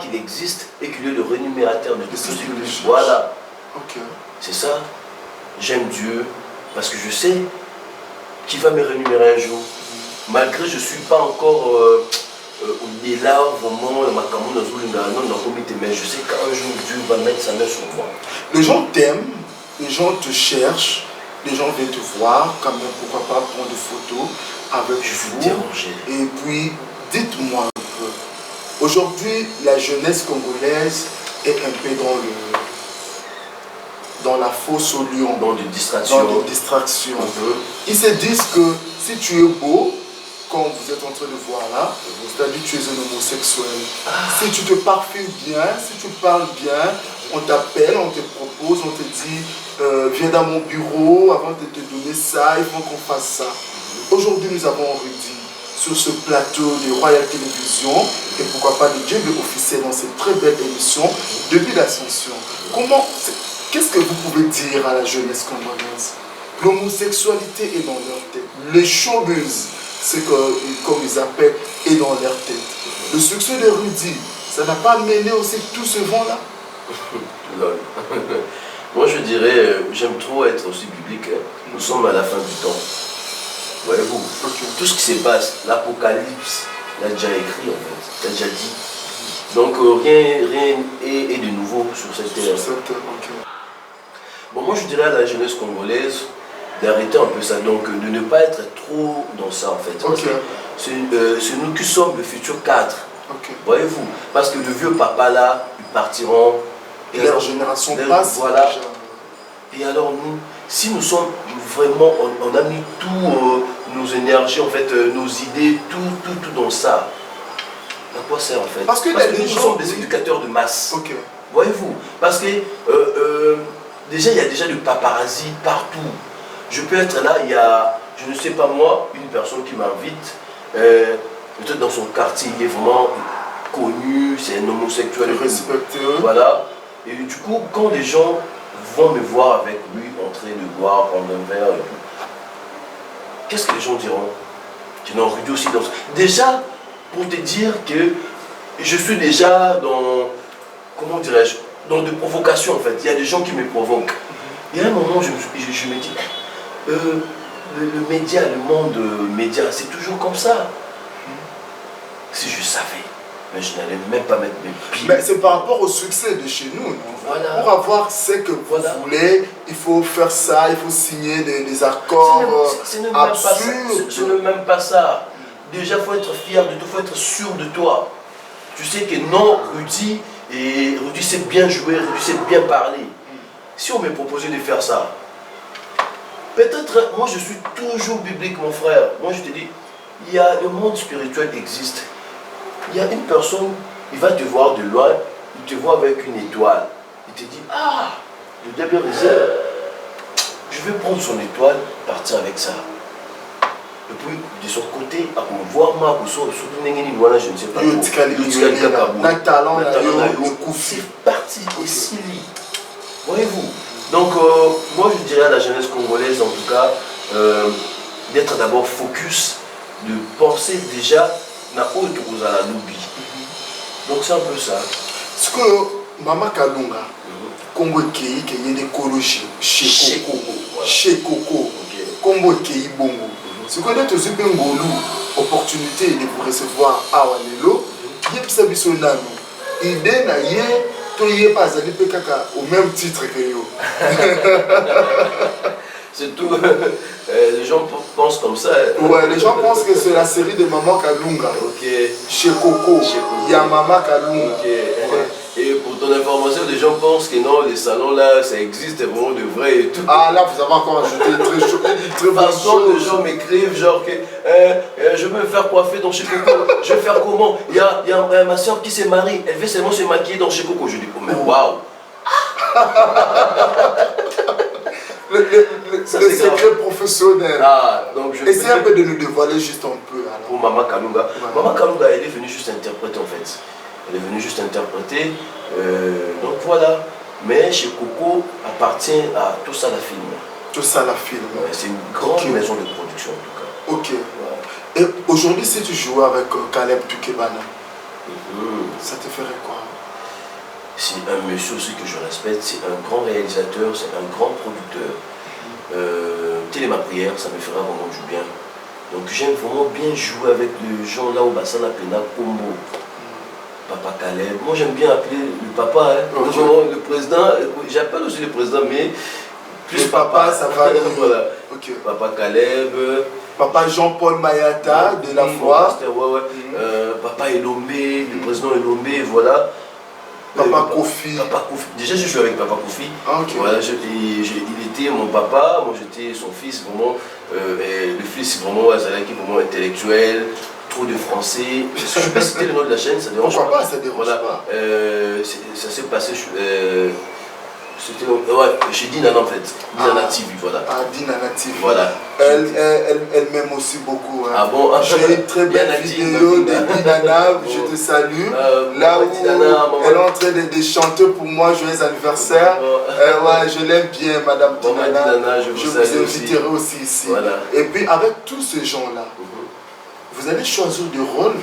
qu'il existe et qu'il est le rémunérateur de tout ce qu'il. Voilà. Okay. C'est ça. J'aime Dieu parce que je sais qu'il va me rémunérer un jour. Malgré que je ne suis pas encore au là vraiment, mais je sais qu'un jour Dieu va mettre sa main sur moi. Les gens t'aiment, les gens te cherchent, les gens viennent te voir, quand même, pourquoi pas prendre des photos. avec Je suis vous. dérangé. Et puis, dites-moi un peu, aujourd'hui, la jeunesse congolaise est un peu dans la fosse au lion, Dans des distractions. dans des distractions. Mhm. Ils se disent que si tu es beau, comme vous êtes en train de voir là, c'est-à-dire que tu es un homosexuel. Si tu te parfumes bien, si tu parles bien, on t'appelle, on te propose, on te dit viens dans mon bureau, avant de te donner ça, il faut qu'on fasse ça. Aujourd'hui, nous avons Rudy sur ce plateau de Royal Télévision et pourquoi pas de Djembe officiel dans cette très belle émission depuis l'Ascension. Qu'est-ce que vous pouvez dire à la jeunesse congolaise? L'homosexualité est dans leur tête. Les showbiz, c'est comme ils appellent, est dans leur tête. Le succès de Rudy, ça n'a pas mené aussi tout ce vent-là? Moi je dirais, j'aime trop être aussi biblique. Hein. Nous sommes à la fin du temps. Voyez-vous, tout ce qui se passe, l'Apocalypse, l'a déjà écrit en fait, l'a déjà dit. Donc rien est de nouveau sur cette terre. Bon, moi je dirais à la jeunesse congolaise d'arrêter un peu ça, donc de ne pas être trop dans ça en fait. C'est nous qui sommes le futur cadre. Voyez-vous, parce que le vieux papa là, ils partiront. Et leur génération passe. Voilà. Et alors nous, si nous sommes vraiment, on a mis tous nos énergies, en fait, nos idées, tout dans ça. À quoi sert en fait? Parce que nous sommes des éducateurs de masse. Voyez-vous, parce que déjà il y a déjà du paparazzi partout. Je peux être là, il y a, je ne sais pas moi, une personne qui m'invite, peut-être dans son quartier, il est vraiment connu, c'est un homosexuel. Respecté. Voilà. Et du coup, quand des gens vont me voir avec lui en train de boire, prendre un verre et tout, qu'est-ce que les gens diront? Tu n'as Rudy aussi dans... Déjà, pour te dire que je suis déjà dans, comment dirais-je, dans des provocations en fait. Il y a des gens qui me provoquent. Il y a un moment, je me dis, le média, le monde média, c'est toujours comme ça. Si je savais, mais je n'allais même pas mettre mes pieds. Mais c'est par rapport au succès de chez nous. Voilà. Pour avoir ce que vous voulez, il faut faire ça, il faut signer des accords absurdes. Ce n'est même pas ça. Déjà, il faut être fier de toi, il faut être sûr de toi. Tu sais que non, Rudy sait bien jouer, Rudy sait bien parler. Si on me proposait de faire ça, peut-être, moi je suis toujours biblique, mon frère. Moi je te dis, le monde spirituel existe. Il y a une personne, il va te voir de loin, il te voit avec une étoile. Il te dit, ah, le diable réserve, je vais prendre son étoile, partir avec ça. Et puis, de son côté, à voir moi, je ne sais pas. C'est parti ici. Voyez-vous. Donc, moi je dirais à la jeunesse congolaise, en tout cas, d'être d'abord focus, de penser déjà na autre chose à la lobby. Donc c'est un peu ça. Ce que Maman Kalunga, Congo Kei, qui est l'écologie, chez Coco, Congo Kei Bongo. Ce qu'on est aussi bien opportunité de vous recevoir à Walelo, il y a des gens qui idée na ye to ye pas aller kaka au même titre que yo. C'est tout. Les gens pensent comme ça. Ouais, les gens pensent que c'est la série de Maman Kalunga. Chez Coco, il y a Maman Kalunga. Et pour ton information, les gens pensent que non, les salons là, ça existe vraiment de vrai et tout. Ah là, vous avez encore ajouté très chaud. De façon, les gens m'écrivent genre que je veux me faire coiffer dans chez Coco. Je vais faire comment? Il y a ma soeur qui s'est mariée, elle veut seulement se maquiller dans chez Coco. Je dis, oh mais waouh! Le secret professionnel. Donc essaye un peu de nous dévoiler juste un peu. Alors. Pour Maman Kalunga. Maman Kalunga, elle est venue juste interpréter en fait. Elle est venue juste interpréter. Donc voilà. Mais chez Coco appartient à tout ça la film. Tout ça la film. C'est une grande maison de production en tout cas. Ok. Et aujourd'hui, si tu jouais avec Caleb Tukebana, ça te ferait quoi? C'est un monsieur aussi que je respecte, c'est un grand réalisateur, c'est un grand producteur. Télé ma prière, ça me fera vraiment du bien. Donc j'aime vraiment bien jouer avec les gens là au bassin la Pena Combo. Papa Caleb, moi j'aime bien appeler le papa, hein. Le président, j'appelle aussi le président, mais Plus le papa, ça va mieux. Voilà. Ok. Papa Caleb. Papa Jean-Paul Mayata de la foi. Pasteur, ouais. Papa Elombe, le président Elombe, voilà. Papa Kofi. Papa Kofi. Déjà, je suis avec Papa Kofi. Ah, ok. Voilà, il était mon papa, moi j'étais son fils, vraiment. Le fils, vraiment, qui est vraiment intellectuel, trop de français. Je ne sais pas si c'était le nom de la chaîne, ça dérange Pourquoi pas, ça dérange voilà. pas. Ça s'est passé. C'était chez Dinana en fait, Dinana TV, voilà. Ah, Dinana TV. Voilà. Elle m'aime aussi beaucoup. Hein. Ah bon? J'ai une très belle vidéo de Dinana, je te salue. Là où elle est en train de chanter pour moi, joyeux anniversaire. Ouais, je l'aime bien, Madame Dinana. Je vous inviterai aussi ici. Voilà. Et puis avec tous ces gens-là, vous allez choisir des rôles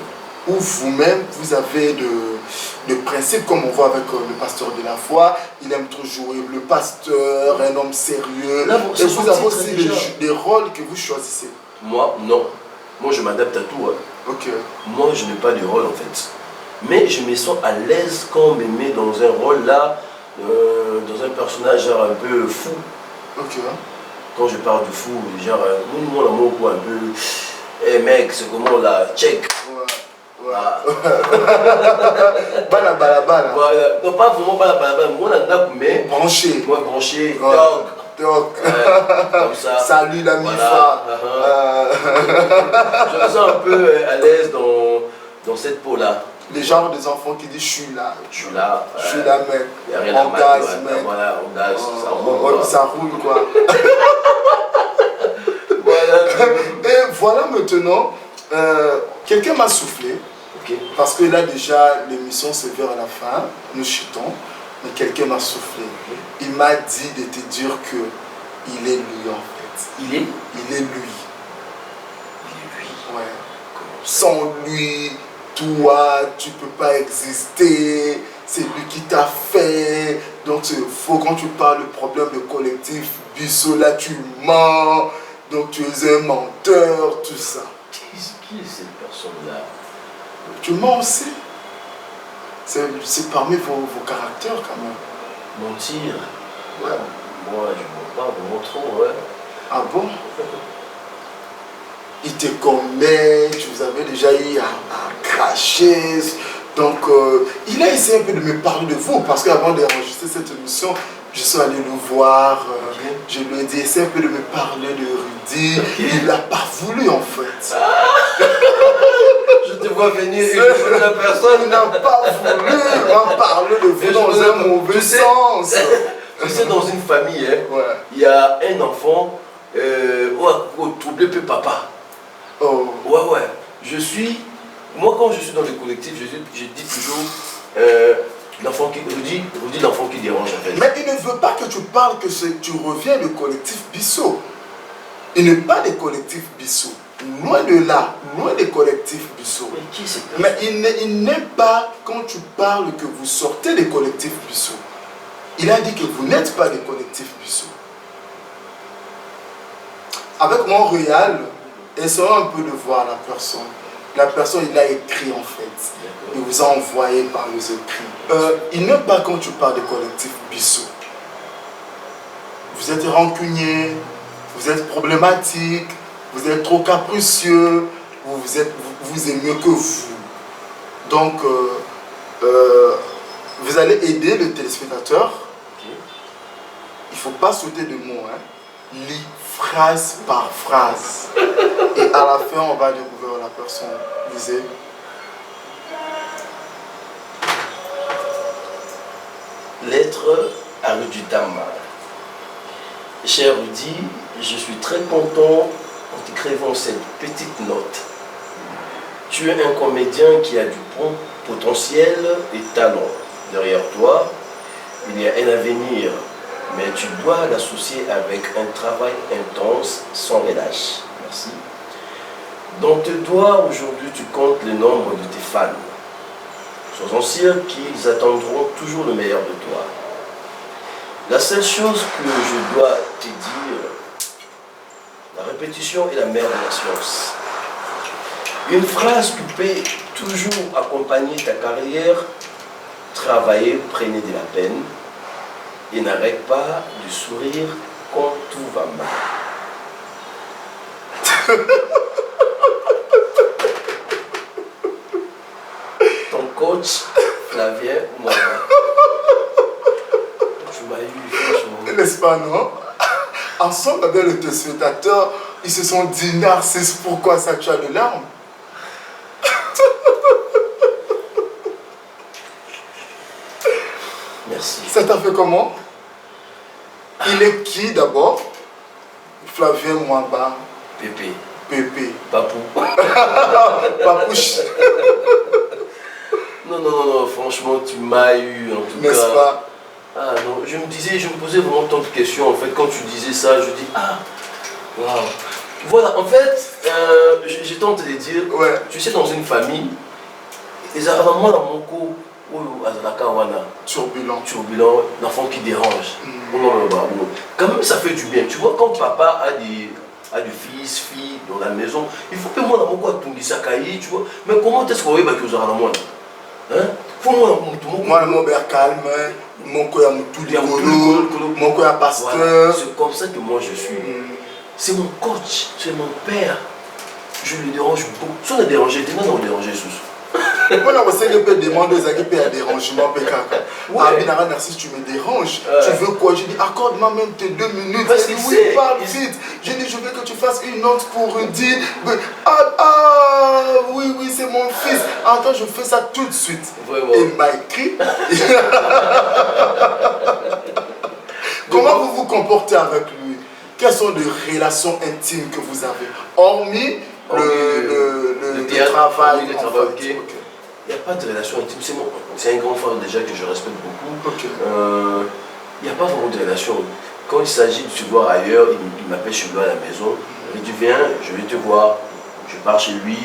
où vous-même, vous avez de principes, comme on voit avec le pasteur de la foi. Il aime trop jouer le pasteur, un homme sérieux. Là, et vous avez aussi des rôles que vous choisissez. Moi, non. Moi, je m'adapte à tout. Hein. Ok. Moi, je n'ai pas de rôle, en fait. Mais je me sens à l'aise quand on me met dans un rôle, là, dans un personnage genre un peu fou. Ok. Quand je parle de fou, genre, mon amour, quoi, un peu... Eh mec, c'est comment, là, check. Ouais. Bala. Voilà. Non, pas vraiment bala. Moi, on a mais branché. Moi, branché. Ouais. Dog. Comme ça. Salut la Mifa. Je me sens un peu à l'aise dans cette peau-là. Les genres des enfants qui disent je suis là. Je suis là. Je suis là, mec. Il n'y a rien on gaz, mec. Voilà, on gaz. Ça roule. Ça roule, quoi. Voilà. Et voilà maintenant, quelqu'un m'a soufflé. Okay. Parce que là déjà l'émission c'est vers la fin, nous chutons, mais quelqu'un m'a soufflé. Il m'a dit de te dire que il est lui en fait. Il est lui. Il est lui. Ouais. Sans lui, toi, tu peux pas exister. C'est lui qui t'a fait. Donc il faut quand tu parles de problème de collectif, Bissot là tu mens. Donc tu es un menteur, tout ça. Qui est cette personne-là? Tu mens aussi. C'est parmi vos caractères quand même. Mentir? Ouais. Moi, je ne mens pas, je mens trop, ouais. Ah bon? Il te connaît, tu vous avez déjà eu à cracher. Donc, il a essayé un peu de me parler de vous parce qu'avant d'enregistrer cette émission, je suis allé le voir. Okay. Je lui ai dit, essaie un peu de me parler de Rudy. Okay. Il n'a pas voulu en fait. Je te vois venir et je la personne. Il n'a pas voulu en parler de vous dans un mauvais sens. Tu sais, dans une famille, hein, ouais. Il y a un enfant troublé peu papa. Oh. Ouais. Moi, quand je suis dans le collectif, je dis toujours l'enfant qui Rudy, l'enfant qui dérange en fait. Mais il ne veut pas que tu parles que tu reviens du collectif Bissot. Il n'est pas des collectifs Bissot. Loin de là, loin des collectifs Bissot. Mais qui c'est? Mais il n'aime pas quand tu parles que vous sortez des collectifs Bissot. Il a dit que vous n'êtes pas des collectifs Bissot. Avec Montréal, essayons un peu de voir la personne. La personne, il a écrit en fait. Il vous a envoyé par les écrits. Il n'aime pas quand tu parles des collectifs Bissot. Vous êtes rancunier, vous êtes problématique, vous êtes trop capricieux, vous êtes mieux que vous. Donc, vous allez aider le téléspectateur. Il ne faut pas sauter de mots. Hein. Lis phrase par phrase. Et à la fin, on va découvrir la personne. Lisez. Lettre à Rudy Tama. Cher Rudy, je suis très content en t'écrivant cette petite note. Tu es un comédien qui a du bon potentiel et talent. Derrière toi, il y a un avenir, mais tu dois l'associer avec un travail intense sans relâche. Merci. Dans tes doigts, aujourd'hui, tu comptes le nombre de tes fans. Sois-en sûr qu'ils attendront toujours le meilleur de toi. La seule chose que je dois te dire, la répétition est la mère de la science. Une phrase qui peut toujours accompagner ta carrière, travailler, prenez de la peine et n'arrête pas de sourire quand tout va mal. Ton coach, Flavien, moi, tu m'as eu, franchement. N'est-ce pas, non? Ensemble avec le téléspectateur, ils se sont dit Narcisse, pourquoi ça tu as de larmes? Merci. Ça t'a fait comment? Il est qui d'abord? Flavien Mwamba. Pépé. Pépé. Papou. Papouche. Non, franchement, tu m'as eu en tout cas. N'est-ce pas? Ah non, je me posais vraiment tant de questions en fait. Quand tu disais ça, je dis ah, waouh. Voilà, en fait, j'étais en train de dire, Ouais. tu sais, dans une famille, les arrangements dans mon coup, Turbulent. turbulent, l'enfant qui dérange. Quand même, ça fait du bien. Tu vois, quand papa a des fils, filles dans la maison, il faut que moi, dans mon quoi, tu vois. Mais comment est-ce qu'on va que vous arrangements? Hein? Faut Moi, mon père calme, mon coeur tout rigolo, mon coeur pasteur. Voilà. C'est comme ça que moi je suis. C'est mon coach, c'est mon père. Je le dérange beaucoup. Si on a dérangé, on a dérangé sous. Moi, je peux demander aux amis un dérangement. Ah, Binara Narcisse, tu me déranges. Tu veux quoi? Je dis, accorde-moi même tes 2 minutes. Parce Il dit, qu'il oui, sait. parle vite. Je dis, je veux que tu fasses une note pour dire, oui, c'est mon fils. Attends, je fais ça tout de suite. Vraiment. Et il m'a écrit. Comment vous vous comportez avec lui? Quelles sont les relations intimes que vous avez? Hormis le travail. Le travail, ok. Il n'y a pas de relation intime. C'est un grand frère déjà que je respecte beaucoup. Okay. Il n'y a pas vraiment de relation. Quand il s'agit de se voir ailleurs, il m'appelle chez lui à la maison. Il dit viens, je vais te voir. Je pars chez lui.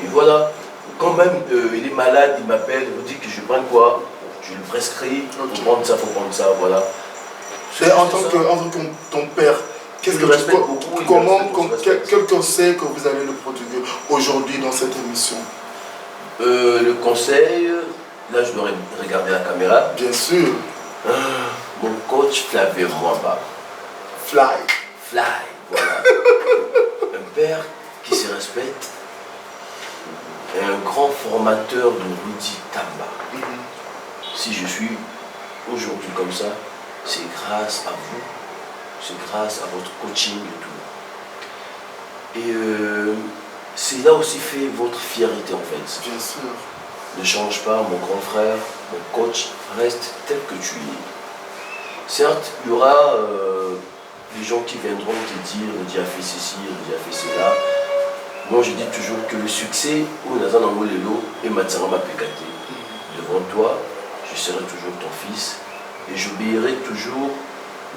Et voilà. Quand même il est malade, il m'appelle, il me dit que je prenne quoi. Je lui prescris. Il faut prendre ça, voilà. Et en tant que ton père, qu'est-ce que respecte beaucoup, quel conseil que vous allez le prodiguer aujourd'hui dans cette émission? Le conseil, là je dois regarder la caméra. Bien sûr. Mon coach Flavien Mwamba. Fly, voilà. Un père qui se respecte et un grand formateur de Rudy Tamba. Si je suis aujourd'hui comme ça, c'est grâce à vous, c'est grâce à votre coaching et tout. Et c'est là aussi fait votre fierté en fait. bien sûr. Ne change pas, mon grand frère, mon coach, reste tel que tu es. Certes, il y aura des gens qui viendront te dire, Rudy a fait ceci, Rudy a fait cela. Moi je dis toujours que le succès, où nous avons lelo et Matsarama Pekate, devant toi, je serai toujours ton fils et j'obéirai toujours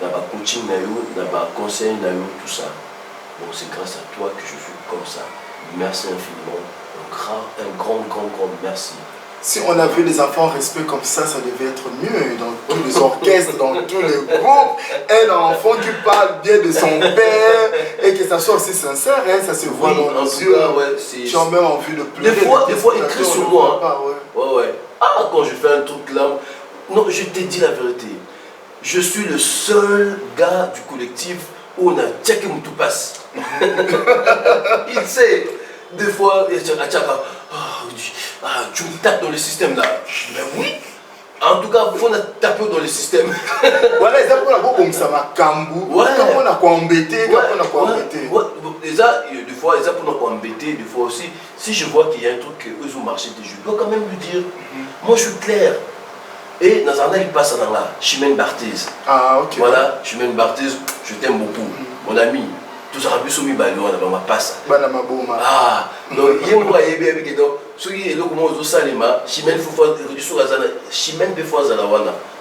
dans ma coaching, dans ma conseil, tout ça. Donc c'est grâce à toi que je suis comme ça. Merci infiniment. Un grand merci. Si on avait des enfants en respect comme ça devait être mieux dans tous les orchestres, dans tous les groupes. Un enfant qui parle bien de son père et que ça soit aussi sincère, hein, ça se voit dans les yeux. Tu as même envie de pleurer. Des fois il crie sur moi. Ouais. Ah, quand je fais un truc là, non, je t'ai dit la vérité. Je suis le seul gars du collectif où on a checké où tout passe. Il sait. Des fois, tu me tapes dans le système là. Mais oui. En tout cas, il faut taper dans le système. Voilà, c'est pour la boue comme ça m'a cambou. Ouais. On a quoi embêter, Déjà, des fois, ils ont pour embêter, des fois aussi. Si je vois qu'il y a un truc que eux ont marché, je dois quand même lui dire. Moi, je suis clair. Et dans un an, il passe dans la Chimène Barthez. Ah, ok. Voilà, Chimène Barthez, je t'aime beaucoup. Mon ami. Tout ça, on a passé. Ah, donc il y a un mois, il y a un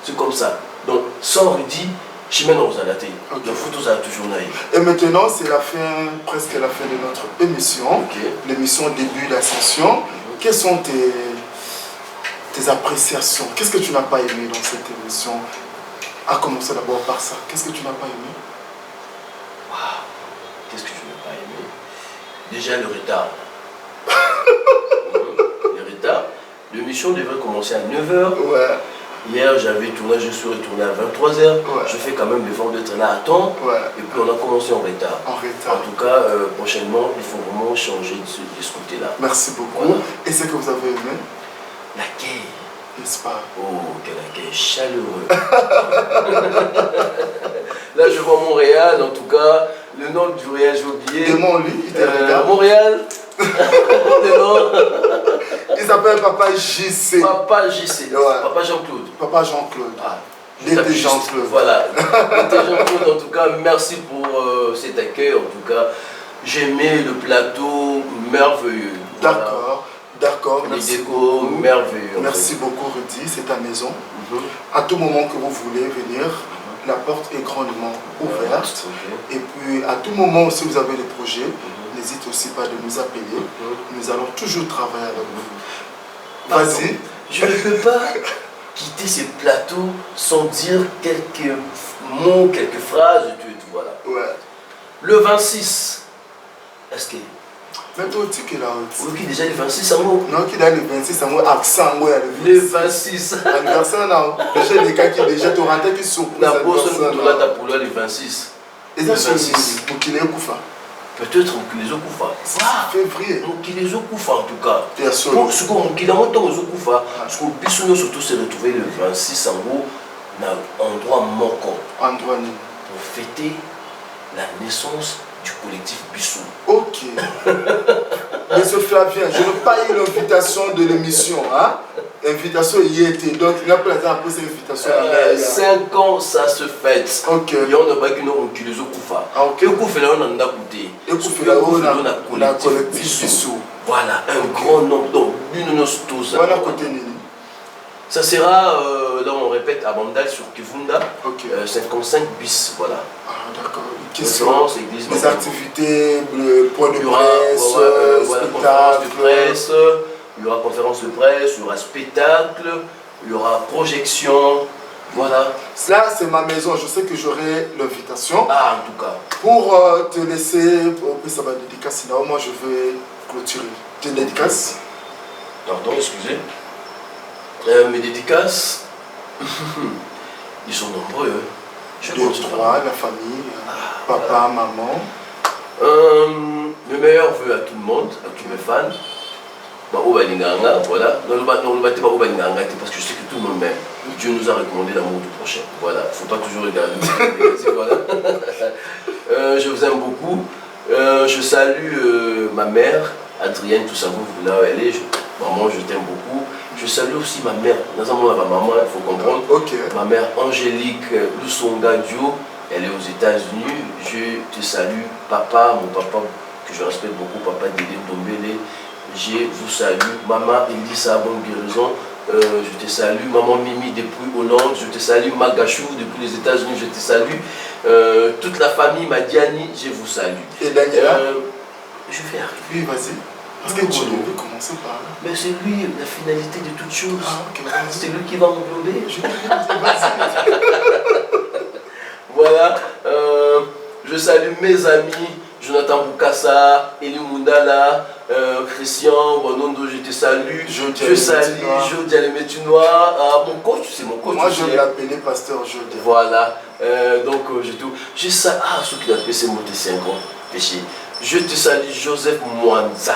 c'est comme ça. Donc, sans Rudy, Chimène on a daté. Le photo, ça a toujours naïf. Et maintenant, c'est la fin, presque la fin de notre émission. Okay. L'émission début d'Ascension. Quelles sont tes appréciations? Qu'est-ce que tu n'as pas aimé dans cette émission? À commencer d'abord par ça. Qu'est-ce que tu n'as pas aimé? Qu'est-ce que tu n'as pas aimé? Déjà le retard. Le retard. L'émission devrait commencer à 9h. Ouais. Hier, j'avais tourné, je suis retourné à 23h. Ouais. Je fais quand même l'effort d'être là à temps. Ouais. Et puis on a commencé en retard. En retard. En tout cas, prochainement, il faut vraiment changer de ce côté-là. Merci beaucoup. Voilà. Et ce que vous avez aimé, L'accueil. n'est-ce pas? Oh, quel accueil chaleureux. Là, je vois Montréal, en tout cas. Le nom du Montréal, j'ai oublié. Demande-lui, il te regarde. Montréal. Le nom. Il s'appelle Papa JC. Papa JC. Ouais. Papa Jean-Claude. Papa Jean-Claude. Ah, je L'été tape juste. Jean-Claude. Voilà. L'été Jean-Claude, en tout cas, merci pour cet accueil. En tout cas, j'ai aimé le plateau merveilleux. Voilà. D'accord, d'accord. Les Merci décos beaucoup. merveilleux. en Merci fait. beaucoup, Rudy. C'est ta maison. Mhm. À tout moment que vous voulez venir, la porte est grandement ouverte. Ok. Et puis, à tout moment, si vous avez des projets, n'hésitez aussi pas de nous appeler. Nous allons toujours travailler avec vous. Pardon. Vas-y. Je ne peux pas quitter ce plateau sans dire quelques mots, quelques phrases, voilà. Ouais. Le 26, est-ce que... Mais toi, tu es là aussi. Ok, déjà le 26 en mot. Non, qui a le 26, c'est un accent. Le 26. Anniversaire, non. Déjà, les gars qui déjà te rentrent, qui sont La bourse nous donne la pour le 26. Et ça, Le c'est 26. pour qu'il ait Koufa. Peut-être Mokili Zokufa. C'est février. Mokili Zokufa en tout cas. Bien sûr. Pour ce qu'on Mokili Moto Zokufa, ce qu'on puisse nous surtout se retrouver le 26 en gros, dans un endroit manquant Android. pour fêter la naissance du collectif Bissou. Ok. Monsieur Flavien, je n'ai pas eu l'invitation de l'émission. Hein? L'invitation y était. Donc, il n'a pas la temps cette invitation. 5 ans, ça se fête. Ok. Il y a un bagage qui les Zokufa. Ah, ok. Et qu'on fait là, on en a goûté. Et qu'on fait là, on a collectif Bissou. Voilà, un grand nombre. Donc, l'une de nos tous. Voilà, côté Nini. Ça sera, là on répète, à Bandal sur Kivunda, Ok. 55 bis, voilà. Ah, d'accord. Référence, église, Les activités, le point de il y aura presse, conférence de spectacle. presse, il y aura conférence de presse, il y aura spectacle, il y aura projection, voilà. Là, c'est ma maison. Je sais que j'aurai l'invitation. Ah, en tout cas. Pour te laisser, pour ça va dédicace, sinon moi je vais clôturer. Tu une dédicace? Pardon, excusez. Mes dédicaces, ils sont nombreux. Hein. Je Deux, compte trois, la famille, papa, maman. Le meilleur vœu à tout le monde, à tous mes fans. Bah, Obaninganga, voilà. Non, le battez pas Obaninganga, parce que je sais que tout le monde m'aime. Dieu nous a recommandé l'amour du prochain. Voilà, il ne faut pas toujours regarder. Voilà. Je vous aime beaucoup. Je salue ma mère, Adrienne, tout ça, vous là où elle est. Maman, je t'aime beaucoup. Je salue aussi ma mère. Dans un moment, ma maman, il faut comprendre. Ok. Ma mère Angélique Lusonga Dio, elle est aux États-Unis. Je te salue, papa, mon papa, que je respecte beaucoup, papa Dédé Dombele. Je vous salue, maman Elisa, bonne guérison. Je te salue, maman Mimi depuis Hollande. Je te salue, Magachou depuis les États-Unis. Je te salue. Toute la famille Madiani, je vous salue. Et Daniela? Je vais arriver. Oui, vas-y. Parce que tu veux commencer par là. Mais c'est lui la finalité de toute chose. Ah, ok, vas-y. C'est lui qui va englober. Je vais vas-y. Voilà. Je salue mes amis, Jonathan Boukassa, Eli Mundala, Christian, Bonondo, je te salue. Je salue Jody Alemetinois, mon coach, c'est mon coach. Moi, je vais l'appeler Pasteur Jody. Voilà. Donc, je salue. Ah, ceux qui l'appellent, c'est mon péché. Je te salue Joseph Mwanza.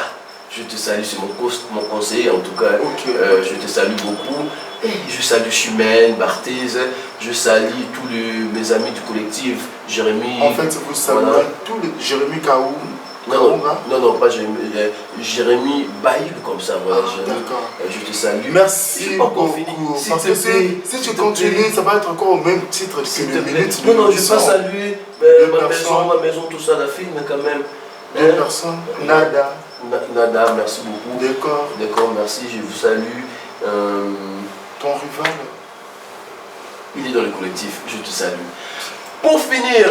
Je te salue, c'est mon conseiller en tout cas. Okay. Je te salue beaucoup. Et je salue Chimène, Barthez, je salue tous mes amis du collectif, Jérémy. En fait, vous saluez voilà. Tous les Jérémy Kaou. Non, pas Jérémy. Jérémy Baïb comme ça. Voilà, d'accord. Je te salue. Merci beaucoup. Parce que si tu continues, ça va être encore au même titre que le minute. Non, je ne vais pas saluer ma maison, tout ça, la fille, mais quand même. Deux personnes. Nada. Nada, merci beaucoup. D'accord. D'accord, merci, je vous salue. Ton rival? Il est dans le collectif, je te salue. Pour finir.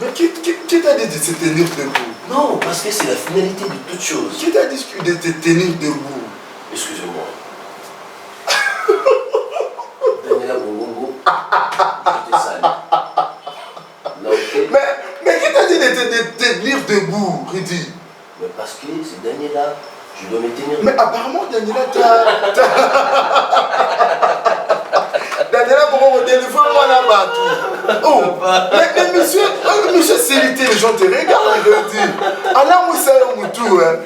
Mais qui t'a dit de se tenir debout? Non, parce que c'est la finalité de toute chose. Qui t'a dit de te tenir debout? Excusez-moi. Daniela Bongongo, je te salue. Là, okay. Mais qui t'a dit de te tenir debout, Rudy? Mais parce que c'est Daniela Je dois me tenir. Mais apparemment, Daniela, Daniela, pourquoi on téléphone, moi là-bas, tout. Oh, mais monsieur Célité, les gens te regardent, ils te disent. Allah Moussa Moutou, hein.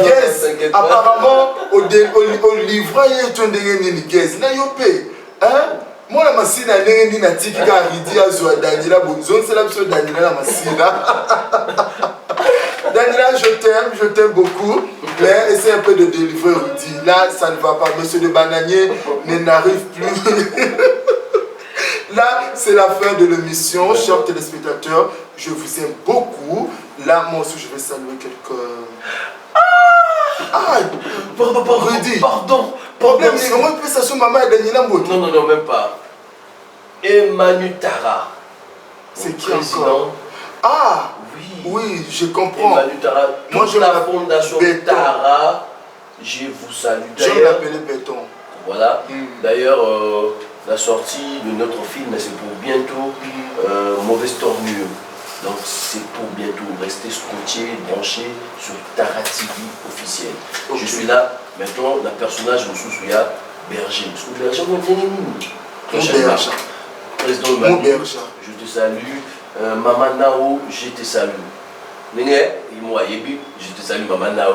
Yes, apparemment, au livre, il y a un dégueulasse, yes, n'a pas payé. Hein? Moi, la machine a une natique qui a dit à Daniela, zone c'est la chose Daniela, la machine. Daniela, je t'aime beaucoup. Mais essaie un peu de délivrer Rudy. Là, ça ne va pas. Monsieur de Bananier n'arrive plus. Là, c'est la fin de l'émission. Chers téléspectateurs, je vous aime beaucoup. Là, moi aussi, je vais saluer quelques... Ah, Rudy. Pardon. Problème, comment il peut s'assurer maman et Daniela Mbote? Non, non, non, même pas. Emmanuel Tara. C'est qui président. encore? Ah, oui. Oui, je comprends. Emmanuel Tara. Moi, je la fondation Béton. Tara, je vous salue. Je vais l'appeler Béton. Voilà. D'ailleurs, la sortie de notre film, c'est pour bientôt. Mauvaise tournure. Donc c'est pour bientôt. Rester scotché, branché sur Tara TV officiel. Okay. Je suis là. Maintenant, le personnage de Sousouya, Berger. Parce que Berger, on vient Berger. Président Manu, je te salue. Maman Nao, je te salue. Je te salue, Maman Nao.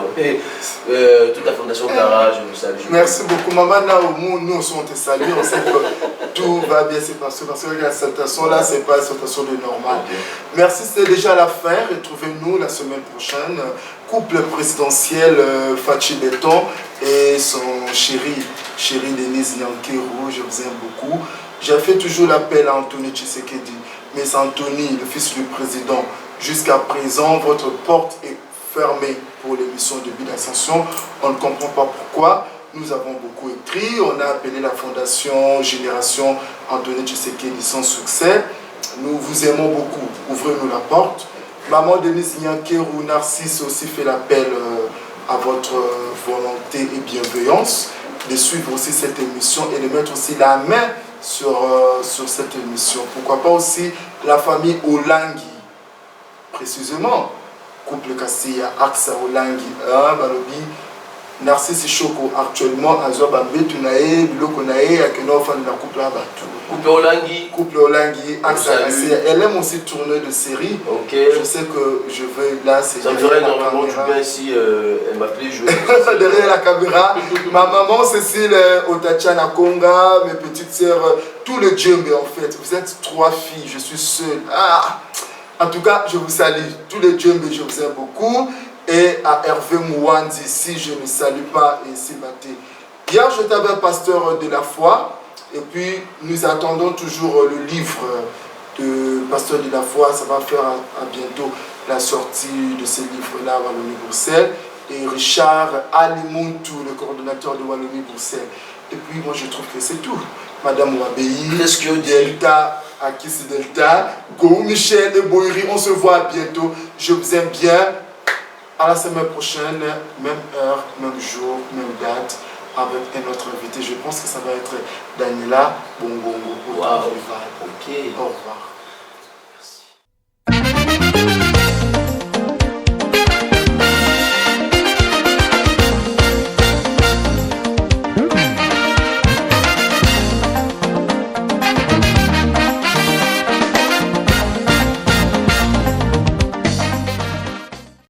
Toute la fondation Tara, je vous salue. Merci beaucoup, Maman Nao. Nous aussi, on te salue. On sait que tout va bien se passer parce que la situation là, c'est pas une situation de normal. Okay. Merci, c'est déjà la fin. Retrouvez-nous la semaine prochaine. Couple présidentiel Fachi Béton et son chéri Denise Nyankerou. Je vous aime beaucoup. J'ai fait toujours l'appel à Anthony Tshisekedi. Mais Anthony, le fils du président, jusqu'à présent, votre porte est fermée pour l'émission de Début d'Ascension. On ne comprend pas pourquoi. Nous avons beaucoup écrit. On a appelé la fondation Génération Anthony Tshisekedi sans succès. Nous vous aimons beaucoup. Ouvrez-nous la porte. Maman Denise Nyankerou Narcisse aussi fait l'appel à votre volonté et bienveillance de suivre aussi cette émission et de mettre aussi la main sur cette émission. Pourquoi pas aussi la famille Olangi, précisément, couple Kassia, Axa Olangi, Balobi, Narcisse Choko, actuellement, Azoa Bambé, Tunae, Biloko Nae, Akeno, fan de la couple là-bas. Couple Olangi, Axa Kassia. Elle aime aussi tourner de séries. Ok. Je sais que je vais là, c'est. Ça me ferait énormément du bien si elle m'appelait jouer. Derrière la caméra, ma maman Cécile Otachana Konga, mes petites sœurs, tout le djembe en fait. Vous êtes 3 filles, je suis seule. Ah! En tout cas, je vous salue. Tous les djembe, je vous aime beaucoup. Et à Hervé Mouandi, si je ne salue pas et si Baté. Hier, j'étais avec pasteur de la foi. Et puis, nous attendons toujours le livre de pasteur de la foi. Ça va faire à bientôt la sortie de ce livre-là à Wallonie-Bruxelles. Et Richard Alimontou, le coordonnateur de Wallonie-Bruxelles. Et puis, moi, je trouve que c'est tout. Madame Ouabéi, Delta, Akis Delta, Go Michel et Boiri, on se voit bientôt. Je vous aime bien. À la semaine prochaine, même heure, même jour, même date, avec un autre invité. Je pense que ça va être Daniela Bongongo. Wow. Ok. Au revoir.